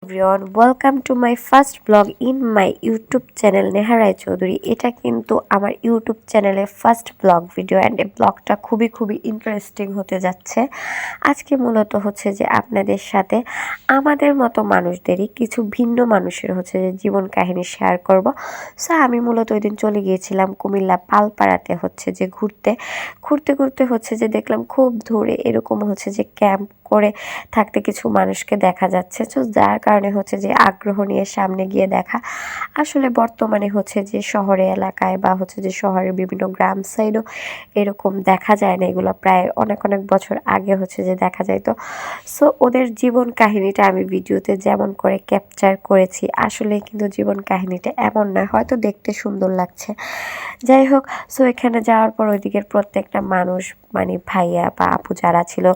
Everyone welcome to my first blog in my YouTube channel Neha Roy Chowdhury. এটা কিন্তু আমার YouTube চ্যানেলের ফার্স্ট ব্লগ ভিডিও অ্যান্ড এই ব্লগটা খুবই ইন্টারেস্টিং হতে যাচ্ছে। আজকে মূলত হচ্ছে যে আপনাদের সাথে আমাদের মতো মানুষদেরই কিছু ভিন্ন মানুষের হচ্ছে যে জীবন কাহিনী শেয়ার করব। সো আমি মূলত ওই দিন চলে গিয়েছিলাম কুমিল্লা পালপাড়াতে হচ্ছে যে ঘুরতে হচ্ছে যে দেখলাম খুব দূরে এরকম হচ্ছে যে ক্যাম্প করে থাকতে কিছু মানুষকে দেখা যাচ্ছে। তো যার কারণে হচ্ছে যে আগ্রহ নিয়ে সামনে গিয়ে দেখা। আসলে বর্তমানে হচ্ছে যে শহরে এলাকায় বা হচ্ছে যে শহরের বিভিন্ন গ্রাম সাইডও এরকম দেখা যায় না, এগুলো প্রায় অনেক বছর আগে হচ্ছে যে দেখা যায়। তো সো ওদের জীবন কাহিনীটা আমি ভিডিওতে যেমন করে ক্যাপচার করেছি, আসলে কিন্তু জীবন কাহিনীটা এমন নয়, হয়তো দেখতে সুন্দর লাগছে। যাই হোক, সো এখানে যাওয়ার পর ওইদিকের প্রত্যেকটা মানুষ মানে ভাইয়া বা আপু যারা ছিল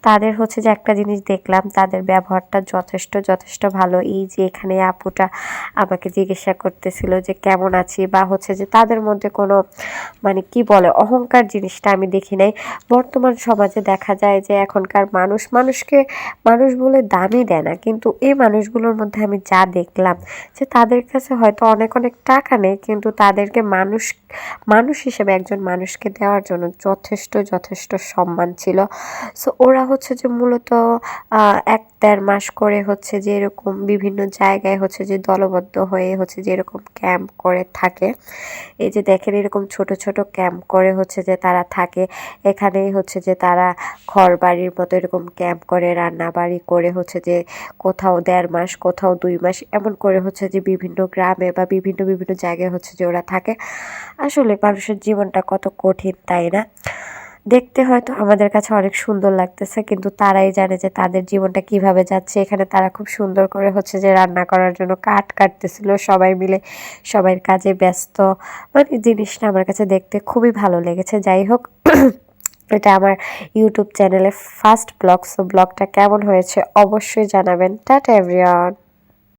তাদের হচ্ছে যে একটা জিনিস দেখলাম, তাদের ব্যবহারটা যথেষ্ট ভালো। এই যে এখানে আপুটা আমাকে জিজ্ঞাসা করতেছিল যে কেমন আছি, বা হচ্ছে যে তাদের মধ্যে কোনো মানে কি বলে অহংকার জিনিসটা আমি দেখি নাই। বর্তমান সমাজে দেখা যায় যে এখনকার মানুষকে মানুষ বলে দামই দেয় না, কিন্তু এই মানুষগুলোর মধ্যে আমি যা দেখলাম যে তাদের কাছে হয়তো অনেক টাকা নেই, কিন্তু তাদেরকে মানুষ হিসেবে একজন মানুষকে দেওয়ার জন্য যথেষ্ট সম্মান ছিল। সো ওরা হচ্ছে যে মূলত 1-1.5 মাস করে হচ্ছে যে এরকম বিভিন্ন জায়গায় হচ্ছে যে দলবদ্ধ হয়ে হচ্ছে যে এরকম ক্যাম্প করে থাকে। এই যে দেখেন এরকম ছোট ক্যাম্প করে হচ্ছে যে তারা থাকে। এখানেই হচ্ছে যে তারা ঘর বাড়ির মতো এরকম ক্যাম্প করে, রান্না বাড়ি করে হচ্ছে যে কোথাও 1.5 মাস, কোথাও 2 মাস এমন করে হচ্ছে যে বিভিন্ন গ্রামে বা বিভিন্ন জায়গায় হচ্ছে যে ওরা থাকে। আসলে মানুষের জীবনটা কত কঠিন, তাই না? দেখতে হয়তো আমাদের কাছে অনেক সুন্দর লাগতেছে, কিন্তু তারাই জানে যে তাদের জীবনটা কিভাবে যাচ্ছে। এখানে তারা খুব সুন্দর করে হচ্ছে যে রান্না করার জন্য কাঠ কাটতেছিল, সবাই মিলে সবাই কাজে ব্যস্ত। মানে জিনিসটা আমার কাছে দেখতে খুবই ভালো লেগেছে। যাই হোক, এটা আমার ইউটিউব চ্যানেলে ফার্স্ট ব্লগ। সো ব্লগটা কেমন হয়েছে অবশ্যই জানাবেন। Tata everyone.